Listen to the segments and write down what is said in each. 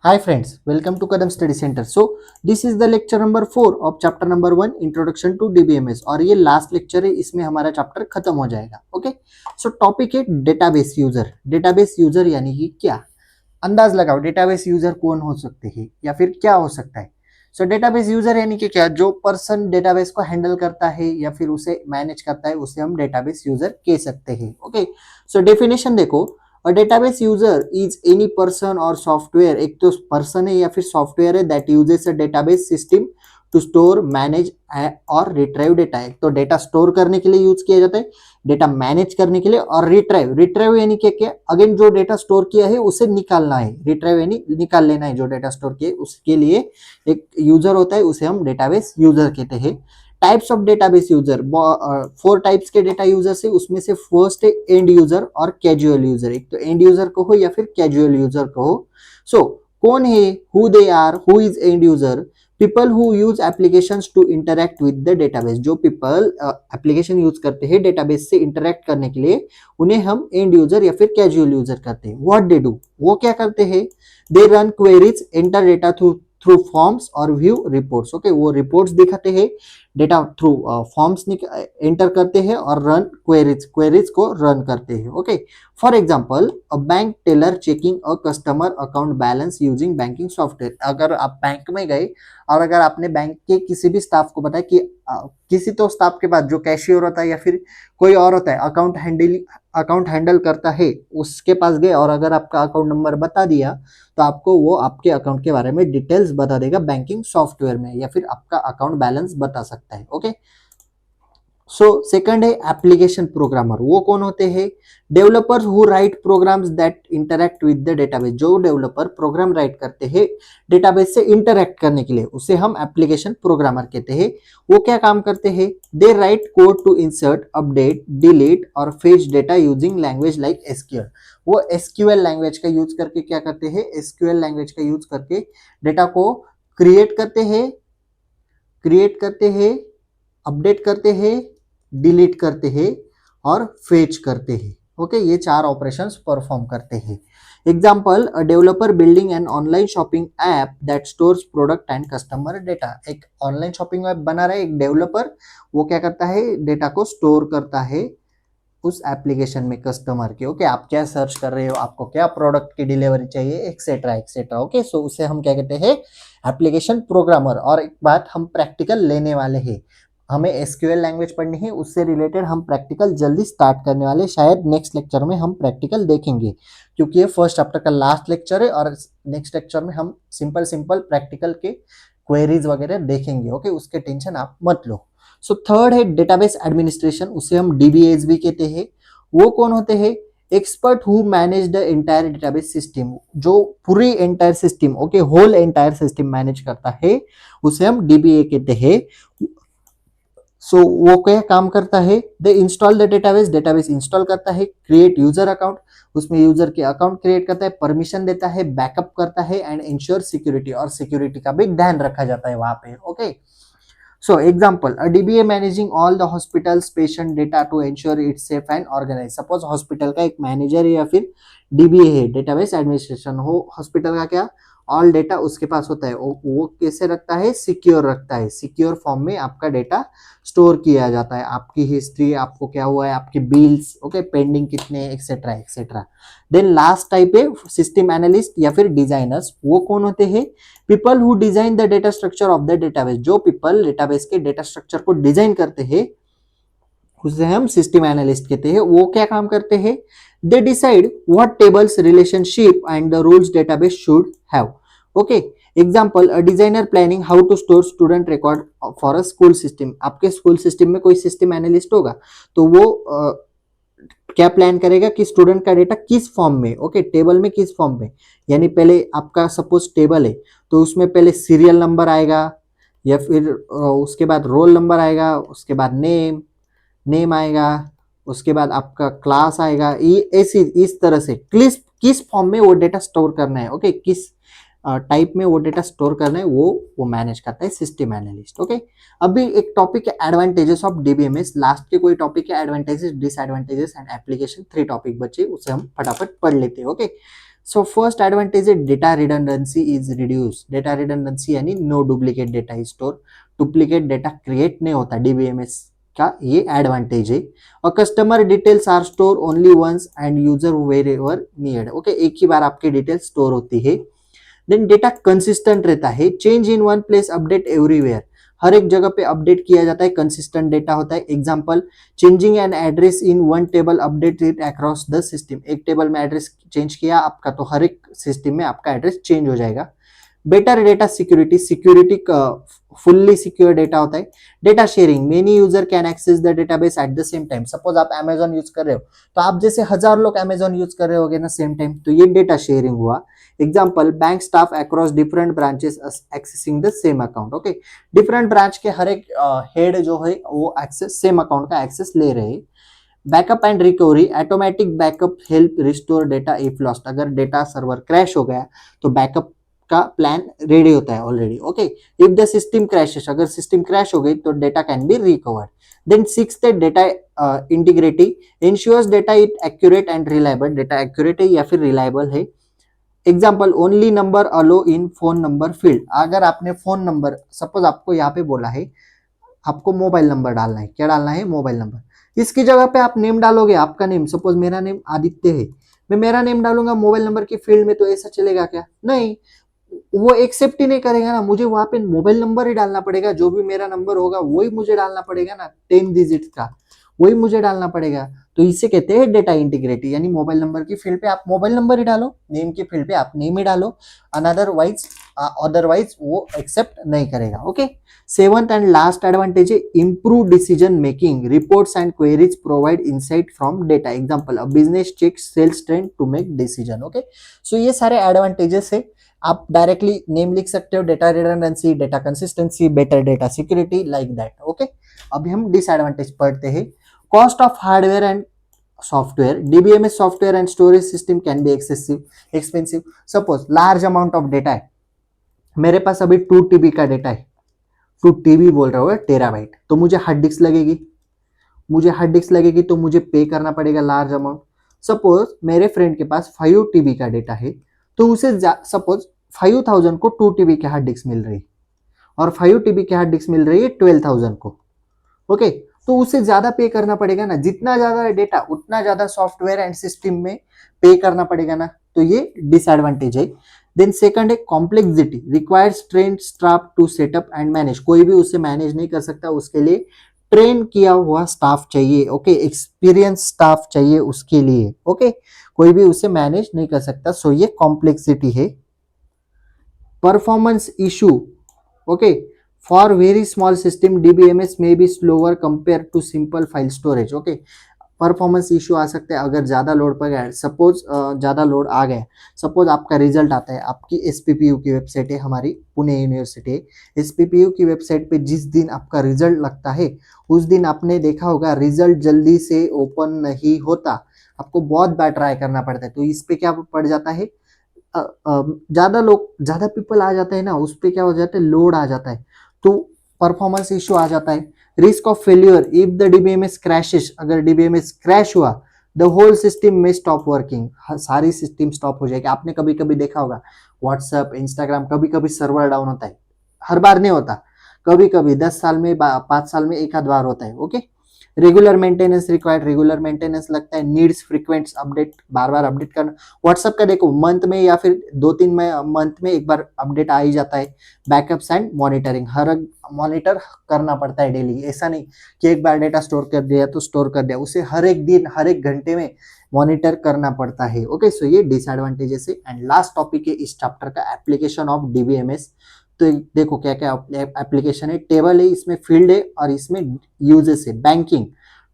Hi friends, welcome to Kadam Study Center. So this is the lecture number 4 of chapter number 1 Introduction to DBMS और ये last lecture है, इसमें हमारा chapter खत्म हो जाएगा. ओके, सो टॉपिक है डेटाबेस यूजर. डेटाबेस यूजर यानी कि क्या? अंदाज लगाओ डेटाबेस यूजर कौन हो सकते हैं या फिर क्या हो सकता है. सो डेटाबेस यूजर यानी कि क्या, जो पर्सन डेटाबेस को हैंडल करता है या फिर उसे मैनेज करता है उसे हम डेटाबेस यूजर कह सकते हैं. ओके, सो डेफिनेशन देखो. A database user is any person or software. एक तो पर्सन है या फिर सॉफ्टवेयर है that uses a database system to store manage or retrieve data. एक तो डेटा स्टोर करने के लिए यूज किया जाता है, डेटा मैनेज करने के लिए, और रिट्राइव. रिट्राइव यानी क्या क्या, अगेन जो डेटा स्टोर किया है उसे निकालना है. रिट्राइव यानी निकाल लेना है जो डेटा स्टोर किया है, उसके लिए एक यूजर होता है, उसे हम डेटाबेस यूजर कहते हैं. Types of database user, 4 types के डेटा यूजर से, उसमें से फर्स्ट है एंड यूजर और कैजुअल यूजर. एक तो एंड यूजर कहो या फिर कैजुअल यूजर कहो. सो कौन है, who they are, who is end user? People who use applications to interact with the database. जो पीपल एप्लीकेशन यूज करते हैं डेटाबेस से इंटरैक्ट करने के लिए, उन्हें हम एंड यूजर या फिर कैजुअल यूजर करते हैं. व्हाट दे डू, वो क्या करते हैं? They run queries, enter data through through forms और व्यू रिपोर्ट्स. ओके, वो रिपोर्ट्स दिखाते हैं, डेटा थ्रू फॉर्म्स एंटर करते हैं और रन क्वेरीज, क्वेरीज को रन करते हैं. Okay, for example a bank teller checking a customer account balance using banking software. अगर आप बैंक में गए और अगर आपने बैंक के किसी भी स्टाफ को बताया कि किसी तो स्टाफ के पास जो कैशियर होता है या फिर कोई और होता है अकाउंट हैंडल करता है, उसके पास गए और अगर आपका अकाउंट नंबर बता दिया तो आपको वो आपके अकाउंट के बारे में डिटेल्स बता देगा बैंकिंग सॉफ्टवेयर में, या फिर आपका अकाउंट बैलेंस बता सकता है. ओके, सो सेकंड है एप्लीकेशन प्रोग्रामर. वो कौन होते हैं? Developers who right programmes that interact with the database. जो डेवलपर प्रोग्राम राइट करते हैं डेटाबेस से इंटरैक्ट करने के लिए, उसे हम एप्लीकेशन प्रोग्रामर कहते हैं. वो क्या काम करते हैं? They write code to insert, update, delete और fetch data using language like SQL. वो एसक्यूएल लैंग्वेज का यूज करके क्या करते हैं? एसक्यूएल लैंग्वेज का यूज करके डेटा को क्रिएट करते हैं, अपडेट करते हैं, डिलीट करते हैं और फेच करते हैं. ओके, ये 4 ऑपरेशंस परफॉर्म करते हैं. Example, a developer building an online shopping app that stores product and customer data. एक ऑनलाइन शॉपिंग ऐप बना रहा है एक डेवलपर, वो क्या करता है? डेटा को स्टोर करता है उस एप्लीकेशन में कस्टमर के. ओके, आप क्या सर्च कर रहे हो, आपको क्या प्रोडक्ट की डिलीवरी चाहिए, एक्सेट्रा एक्सेट्रा. ओके, सो उसे हम क्या कहते हैं? Application programmer. और एक बात, हम प्रैक्टिकल लेने वाले हैं, हमें एसक्यूएल लैंग्वेज पढ़नी है, उससे रिलेटेड हम प्रैक्टिकल जल्दी स्टार्ट करने वाले, शायद नेक्स्ट लेक्चर में हम प्रैक्टिकल देखेंगे, क्योंकि ये फर्स्ट चैप्टर का लास्ट लेक्चर है और नेक्स्ट लेक्चर में हम सिंपल सिंपल प्रैक्टिकल के क्वेरीज वगैरह देखेंगे. ओके, उसके टेंशन आप मत लो. सो थर्ड है डेटाबेस एडमिनिस्ट्रेशन, उसे हम डीबीएस भी कहते हैं. वो कौन होते हैं? Expert who manage the entire database system. जो पूरी entire system, okay, whole entire system manage करता है, उसे हम डीबीए कहते हैं. सो वो क्या काम करता है? They install the database, database install करता है, क्रिएट यूजर अकाउंट, उसमें यूजर के अकाउंट क्रिएट करता है, परमिशन देता है, बैकअप करता है एंड इंश्योर सिक्योरिटी, और सिक्योरिटी का भी ध्यान रखा जाता है वहां पे. Okay, so example, a DBA managing all the hospital's patient data to ensure it's safe and organized. Suppose hospital का एक मैनेजर है या फिर DBA है, डेटाबेस एडमिनिस्ट्रेशन हो, हॉस्पिटल का क्या ऑल डेटा उसके पास होता है, वो कैसे रखता है? सिक्योर रखता है. सिक्योर फॉर्म में आपका डेटा स्टोर किया जाता है, आपकी हिस्ट्री, आपको क्या हुआ है, आपके बिल्स, ओके, पेंडिंग कितने, etcetera etcetera. Then last type है सिस्टम एनालिस्ट या फिर डिजाइनर्स. वो कौन होते हैं? People who design the data structure of the database. जो पीपल डेटाबेस के डेटा स्ट्रक्चर को डिजाइन करते हैं उसे हम सिस्टम एनालिस्ट कहते हैं. वो क्या काम करते हैं? They decide what tables, relationship and the rules database should have. Okay, example, a designer planning how to store student record for a school system. आपके स्कूल सिस्टम में कोई सिस्टम एनालिस्ट होगा तो वो क्या प्लान करेगा कि स्टूडेंट का डेटा किस फॉर्म में, ओके, टेबल में किस फॉर्म में. यानी पहले आपका सपोज टेबल है तो उसमें पहले सीरियल नंबर आएगा, या फिर उसके बाद रोल नंबर आएगा, उसके बाद नेम आएगा, उसके बाद आपका क्लास आएगा. ऐसी इस तरह से किस फॉर्म में वो डेटा स्टोर करना है, ओके, किस टाइप में वो डेटा स्टोर करना है, वो मैनेज करता है सिस्टम एनालिस्ट. ओके, अभी एक टॉपिक है एडवांटेजेस ऑफ डीबीएमएस. लास्ट के कोई टॉपिक है advantages, disadvantages and application. 3 topic बचे, उसे हम फटाफट पढ़ लेते हैं. ओके, सो फर्स्ट एडवांटेज है data redundancy is reduce. Data redundancy यानी no duplicate data is store. Duplicate data create नहीं होता डीबीएमएस का, ये एडवांटेज है. और customer details are store only once and user wherever need. Okay, एक ही बार आपकी डिटेल्स स्टोर होती है. देन डेटा कंसिस्टेंट रहता है. Change in one place update everywhere. हर एक जगह पे अपडेट किया जाता है. कंसिस्टेंट डेटा होता है. Example, changing an address in one table update it across the system. एक टेबल में एड्रेस चेंज किया आपका तो हर एक सिस्टम में आपका एड्रेस चेंज हो जाएगा. Better data security. Security fully secure data होता है. Data sharing. Many user can access the database at the same time. Suppose आप अमेजॉन यूज कर रहे हो तो आप जैसे 1000 लोग अमेजॉन यूज कर रहे होगे ना सेम टाइम, तो ये डेटा शेयरिंग हुआ. Example, bank staff across different branches accessing the same account. Okay, different branch के हर एक हेड जो है वो एक्सेस सेम अकाउंट का एक्सेस ले रहे हैं. Backup and recovery. Automatic backup help restore data if lost. अगर डेटा सर्वर क्रैश हो गया तो बैकअप का प्लान रेडी होता है already. Okay, if the system crashes. अगर सिस्टम क्रैश हो गई तो data can be recovered. Then sixth data integrity. Ensures data it accurate and reliable. Data accurate है या फिर रिलायबल है. Example, only number allow in phone number field. अगर आपने फोन नंबर, सपोज आपको यहाँ पे बोला है आपको मोबाइल नंबर डालना है. क्या डालना है? Mobile number. इसकी जगह पे आप नेम डालोगे, आपका नेम. सपोज मेरा नेम आदित्य है, मैं मेरा नेम डालूंगा मोबाइल नंबर की फील्ड में, तो ऐसा चलेगा क्या? नहीं, वो एक्सेप्ट ही नहीं करेगा ना. मुझे वहां पे मोबाइल नंबर ही डालना पड़ेगा. जो भी मेरा नंबर होगा वही मुझे डालना पड़ेगा ना. 10 डिजिट का वही मुझे डालना पड़ेगा. तो इसे कहते हैं डेटा इंटीग्रिटी. यानी मोबाइल नंबर की फील्ड पे आप मोबाइल नंबर ही डालो, नेम की फील्ड पे आप नेम ही डालो. अदरवाइज वो एक्सेप्ट नहीं करेगा. Okay, seventh and last advantage है improve decision making. Reports and queries provide insight from data. Example, a business check sales trend to make decision. Okay, so ये सारे एडवांटेजेस है. आप डायरेक्टली नेम लिख सकते हो. Data redundancy, data consistency, better data security, like that. Okay, अभी हम disadvantage पढ़ते हैं. Cost of hardware and software. DBMS software and storage system can be expensive. Suppose large amount of data है, मेरे पास अभी 2 TB का डेटा है. 2 TB बोल रहा हूँ, टेराबाइट. तो मुझे हार्ड डिस्क लगेगी तो मुझे पे करना पड़ेगा लार्ज अमाउंट. सपोज मेरे फ्रेंड के पास 5 TB का डेटा है, तो उसे सपोज 5000 को 2 TB के हार्ड डिस्क मिल रही है और 5 TB के हार्ड डिस्क मिल रही है 12,000 को. ओके, तो उसे ज्यादा पे करना पड़ेगा ना. जितना ज्यादा डेटा उतना ज्यादा सॉफ्टवेयर एंड सिस्टम में पे करना पड़ेगा ना. तो ये डिसएडवांटेज है. देन सेकंड है complexity. Requires train staff to set up and manage. कोई भी उसे मैनेज नहीं कर सकता, उसके लिए ट्रेन किया हुआ स्टाफ चाहिए. ओके, एक्सपीरियंस स्टाफ चाहिए उसके लिए. ओके, कोई भी उसे मैनेज नहीं कर सकता. सो ये कॉम्प्लेक्सिटी है. Performance issue. Okay, for very small system DBMS में be slower compare to simple file storage. Okay, performance issue आ सकते हैं अगर ज्यादा लोड पर गया. सपोज ज्यादा लोड आ गया, सपोज आपका रिजल्ट आता है. आपकी एसपीपीयू की वेबसाइट है, हमारी पुणे यूनिवर्सिटी. एसपीपीयू की वेबसाइट पे जिस दिन आपका रिजल्ट लगता है उस दिन आपने देखा होगा रिजल्ट जल्दी से ओपन नहीं होता. आपको बहुत बार ट्राई करना पड़ता है. तो इस पे क्या पड़ जाता है, ज्यादा पीपल आ जाता है ना, उस पे क्या हो जाता है, लोड आ जाता है. तो परफॉर्मेंस इशू आ जाता है. Risk of failure. If the DBMS crashes. अगर डीबीएमएस क्रैश हुआ, द होल सिस्टम में स्टॉप वर्किंग. सारी सिस्टम स्टॉप हो जाएगी. आपने कभी कभी देखा होगा व्हाट्सएप, इंस्टाग्राम, कभी कभी सर्वर डाउन होता है. हर बार नहीं होता, कभी कभी 10 साल में 5 साल में एक आध बार होता है. Okay, regular maintenance required. Regular maintenance लगता है. Needs frequent update. बार बार अपडेट करना. व्हाट्सएप का देखो मंथ में या फिर 2-3 मंथ में एक बार अपडेट आ ही जाता है. Backups and monitoring. Her monitor करना पड़ता है डेली. ऐसा नहीं कि एक बार डेटा स्टोर कर दिया तो स्टोर कर दिया, उसे हर एक दिन हर एक घंटे में मॉनिटर करना पड़ता है. ओके, सो ये डिसएडवांटेजेस है. एंड लास्ट टॉपिक है इस चैप्टर का, एप्लीकेशन ऑफ डीबीएमएस. तो देखो क्या क्या एप्लीकेशन है. टेबल है, इसमें फील्ड है और इसमें यूजेस है. Banking,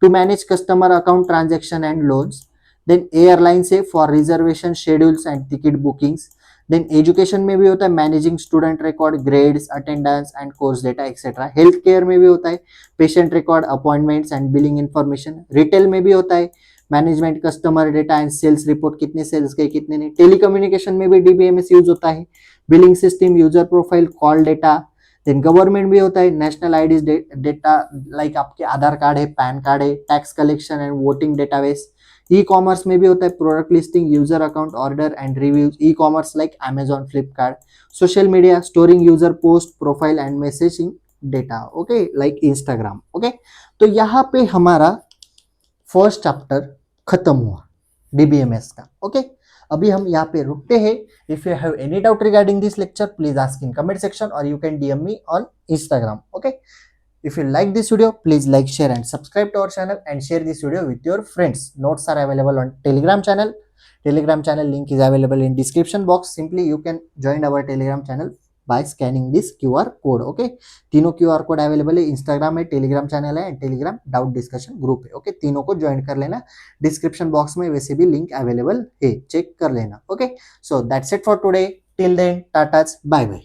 to manage customer account transaction and loans. Then airlines है for reservation schedules and ticket bookings. Then education में भी होता है managing student record, grades, attendance and course data etcetera. Health care में भी होता है patient record, appointments and billing information. Retail में भी होता है management customer data and sales report, कितने सेल्स गए कितने नहीं. टेलीकम्युनिकेशन में भी डीबीएमएस यूज होता है. Billing system, user profile, call data. Then government भी होता है नेशनल आईडी डेटा, लाइक आपके आधार कार्ड है, पैन कार्ड है. Tax collection and voting database. E commerce में भी होता है product listing, user account, order and reviews. E commerce like Amazon, Flipkart. Social media, storing user post, profile and messaging data, okay, like Instagram. Okay, तो यहाँ पे हमारा first chapter खत्म हुआ डीबीएमएस का। ओके, अभी हम यहाँ पे रुकते हैं। If you have any doubt regarding this lecture, please ask in comment section और you can DM me on Instagram. Okay, if you like this video, please like, share and subscribe to our channel and share this video with your friends. Notes are available on Telegram channel. Telegram channel link is available in description box. Simply you can join our Telegram channel by scanning this QR code. Okay, तीनों QR code available है, Instagram है, Telegram channel है, Telegram doubt discussion group है। Okay, तीनों को join कर लेना। Description box में वैसे भी लिंक अवेलेबल है, चेक कर लेना। Okay, so that's it for today. Till then, tata, bye bye.